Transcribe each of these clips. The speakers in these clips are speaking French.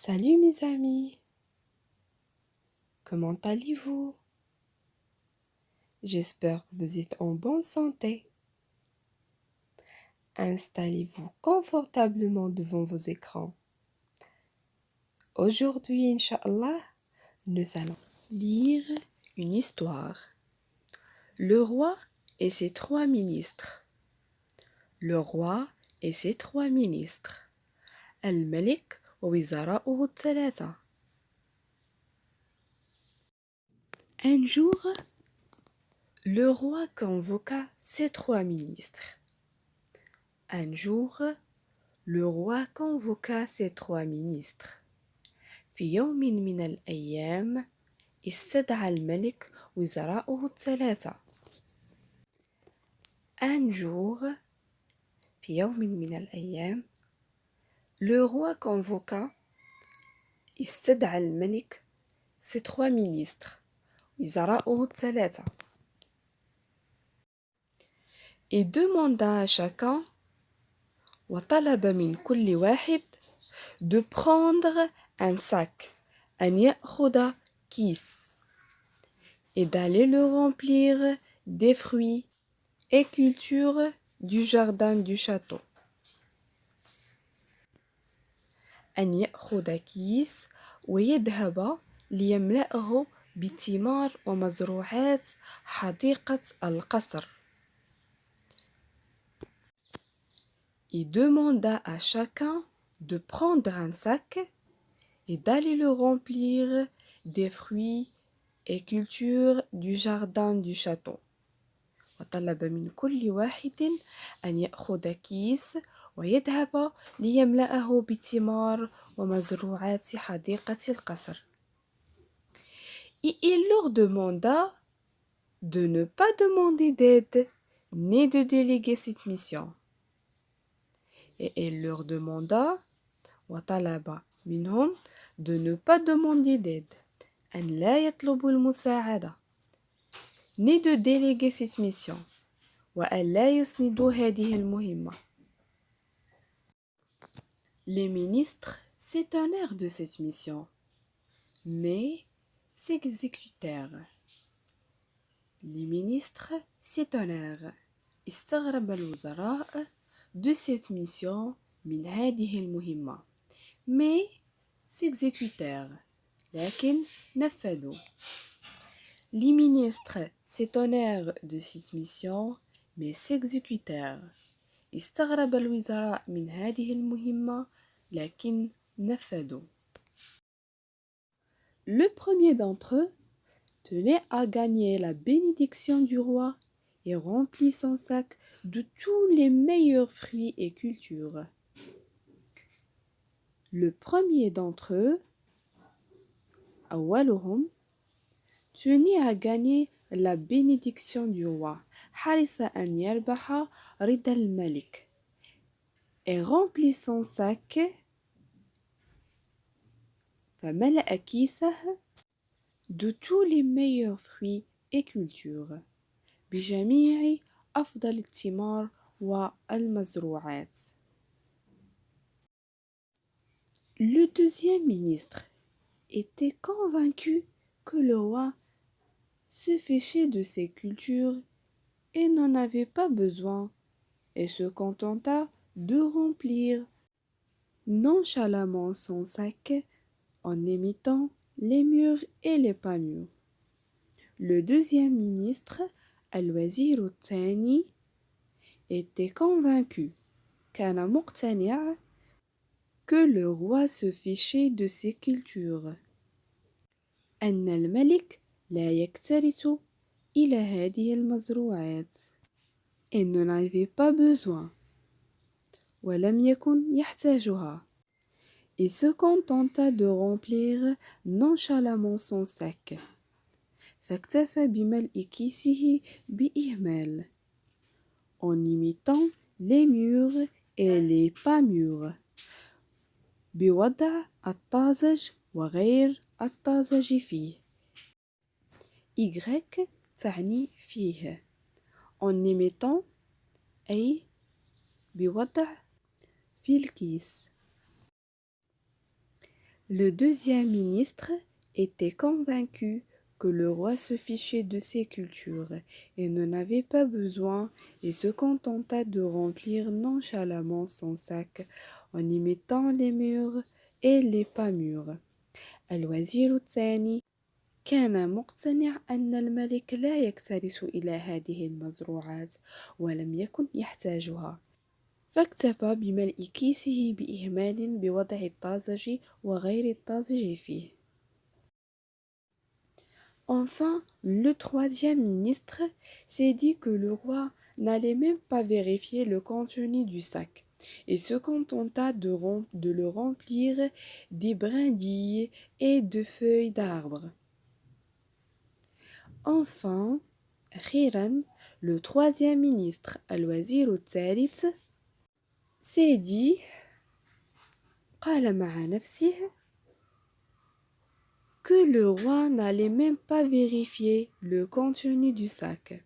Salut mes amis, comment allez-vous? J'espère que vous êtes en bonne santé. Installez-vous confortablement devant vos écrans. Aujourd'hui, Inch'Allah, nous allons lire une histoire. Le roi et ses 3 ministres. Le roi et ses 3 ministres. Al-Malik wa wizara'uhu الثلاثة. Un jour, le roi convoqua ses 3 ministres. Un jour, le roi convoqua ses 3 ministres. في يوم من الأيام استدعى الملك وزراءه الثلاثة. Un jour, في يوم من الأيام, le roi convoqua استدعى الملك ses 3 ministres وزراءه الثلاثة et demanda à chacun وطلب من كل واحد de prendre un sac, أن يأخذ كيس, et d'aller le remplir des fruits et cultures du jardin du château. أن يأخذ كيس ويذهب ليملأه بثمار ومزروعات حديقة القصر. Il demanda à chacun de prendre un sac et d'aller le remplir des fruits et cultures du jardin du château. وطلب من كل واحد أن يأخذ كيس ويذهب ليملأه بثمار ومزروعات حديقة القصر. Et il leur demanda de ne pas demander d'aide ni de déléguer cette mission. Et il leur demanda وطلب منهم de ne pas demander d'aide, أن لا يطلبوا المساعدة, ni de déléguer cette mission, وأن لا يسندوا هذه المهمة. Les ministres s'étonnèrent de cette mission, mais s'exécutèrent. Les ministres s'étonnèrent. استغرب الوزراء de cette mission من هذه المهمة, mais s'exécutèrent. لكن نفذوا. Les ministres s'étonnèrent de cette mission, mais s'exécutèrent. استغرب الوزراء من هذه المهمة, لكن نفذوا. Le premier d'entre eux tenait à gagner la bénédiction du roi et remplit son sac de tous les meilleurs fruits et cultures. Le premier d'entre eux, أولهم, tenait à gagner la bénédiction du roi, حرص أن يربح رضا الملك, et remplit son sac, فملأ كيسه de tous les meilleurs fruits et cultures, بجميع أفضل الثمار والمزروعات. Le deuxième ministre était convaincu que le roi se fichait de ces cultures et n'en avait pas besoin, et se contenta de remplir nonchalamment son sac en imitant les mûrs et les pas mûrs. Le deuxième ministre, Al-Wazir al-Thani, était convaincu, كان مقتنع, que le roi se fichait de ces cultures. أن الملك لا يكترث إلى هذه المزروعات, et n'en avait pas besoin. ولم يكن يحتاجها. Il se contenta de remplir nonchalamment son sac. فاكتفى بملء كيسه بإهمال, en imitant les mûrs et les pas mûrs. بوضع الطازج وغير الطازج فيه. Y تعني فيه, en imitant, أي بوضع في الكيس. Le deuxième ministre était convaincu que le roi se fichait de ces cultures et n'en avait pas besoin et se contenta de remplir nonchalamment son sac en y mettant les mûres et les pas mûres. الوزير الثاني كان مقتنع أن الملك لا يكترث إلى هذه المزروعات ولم يكن يحتاجها فاكتفى بملء كيسه بإهمال بوضع الطازج وغير الطازج فيه. Enfin, le troisième ministre s'est dit que le roi n'allait même pas vérifier le contenu du sac et se contenta de le remplir des brindilles et de feuilles d'arbres. Enfin, أخيرا, le troisième ministre, الوزير الثالث, s'est dit, قال مع نفسه, que le roi n'allait même pas vérifier le contenu du sac.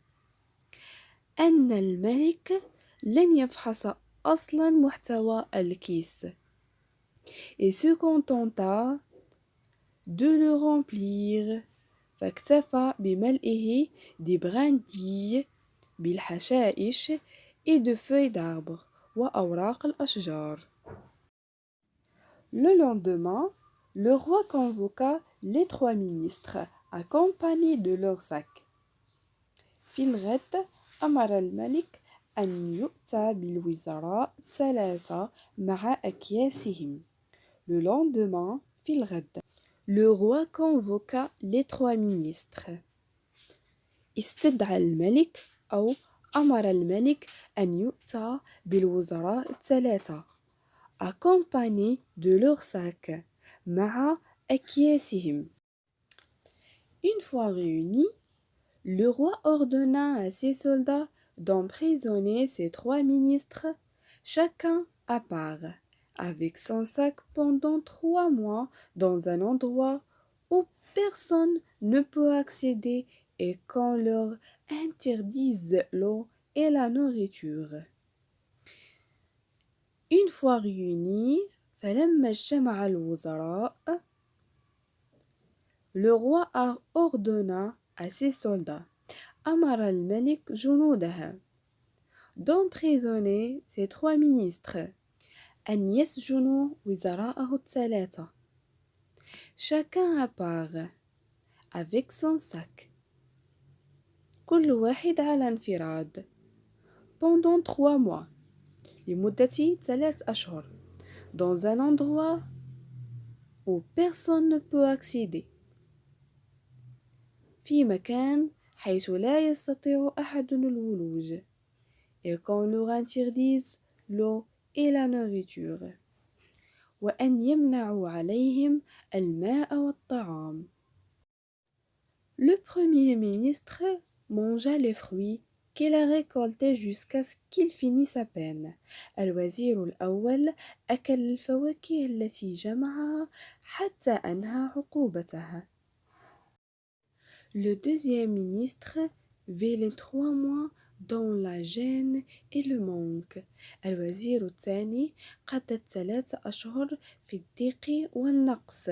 أن الملك لن يفحص أصلا محتوى الكيس et se contenta de le remplir فاكتفى بملئه des brindilles بالحشائش et de feuilles d'arbres وأوراق الأشجار. Le lendemain, le roi convoqua les trois ministres accompagnés de leurs sacs. في الغد أمر الملك أن يؤتى بالوزراء ثلاثة مع أكياسهم. Le lendemain, في الغد, le roi convoqua les trois ministres. استدعى الملك أو أمر الملك أن يؤتى بالوزراء الثلاثة accompagnés de leurs sacs مع أكياسهم. Une fois réunis, le roi ordonna à ses soldats d'emprisonner ces trois ministres, chacun à part, avec son sac pendant 3 mois dans un endroit où personne ne peut accéder et qu'on leur interdise l'eau et la nourriture. Une fois réunis, فلما اجتمع الوزراء, le roi ordonna à ses soldats, أمر الملك جنوده, d'emprisonner ces trois ministres, أن يسجنوا وزراءه الثلاثة, chacun à part, avec son sac, كل واحد على انفراد, pendant 3 mois, لمدة 3 أشهر, dans un endroit où personne ne peut accéder, في مكان حيث لا يستطيع أحد الولوج, et qu'on leur interdise l'eau et la nourriture, وأن يمنعوا عليهم الماء والطعام. Le premier ministre mangea les fruits qu'il a récoltés jusqu'à ce qu'il finisse sa peine. الوزير الأول أكل الفواكه التي جمعها حتى أنهى عقوبتها. Le deuxième ministre vit les 3 mois dans la gêne et le manque. الوزير الثاني قضى 3 أشهر في الضيق والنقص.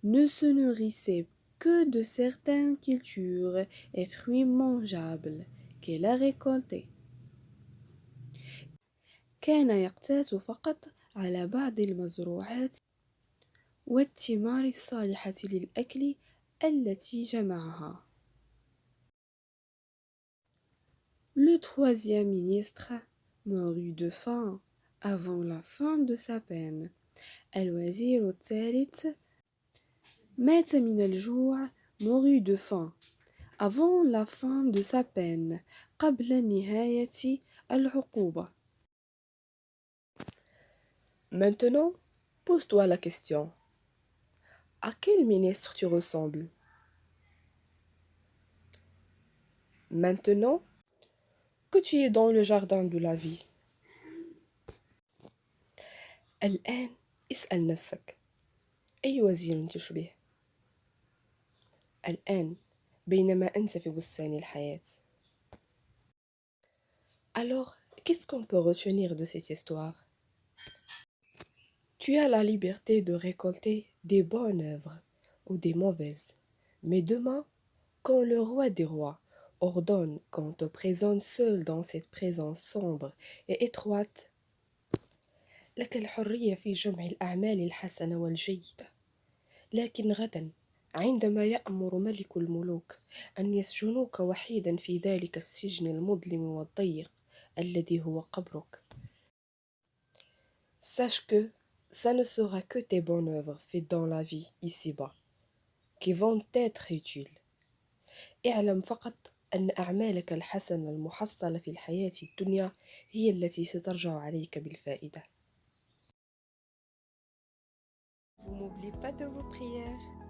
Ne se nourrissait que de certaines cultures et fruits mangeables qu'il a récoltés. كان يقتات فقط على بعض المزروعات والثمار الصالحة للأكل التي جمعها. Le troisième ministre mourut de faim avant la fin de sa peine. الوزير الثالث مات من الجوع, mourut de faim avant la fin de sa peine, قبل نهاية العقوبة. Maintenant, pose-toi la question. À quel ministre tu ressembles? Maintenant que tu es dans le jardin de la vie. الآن اسأل نفسك أي وزير تشبه؟ الآن بينما أنت في بستان الحياة. Alors, qu'est-ce qu'on peut retenir de cette histoire? Tu as la liberté de récolter des bonnes œuvres ou des mauvaises. Mais demain, quand le roi des rois ordonne qu'on te présente seul dans cette présence sombre et étroite, لك الحرية في جمع الأعمال الحسنة والجيدة. لكن غدا عندما يأمر ملك الملوك أن يسجنوك وحيدا في ذلك السجن المظلم والضيق الذي هو قبرك. Sache que ça ne sera que tes bonnes œuvres faites dans la vie ici-bas qui vont être utiles. اعلم فقط أن أعمالك الحسنة المحصلة في الحياة الدنيا هي التي سترجع عليك بالفائدة. Vous n'oubliez pas de vos prières.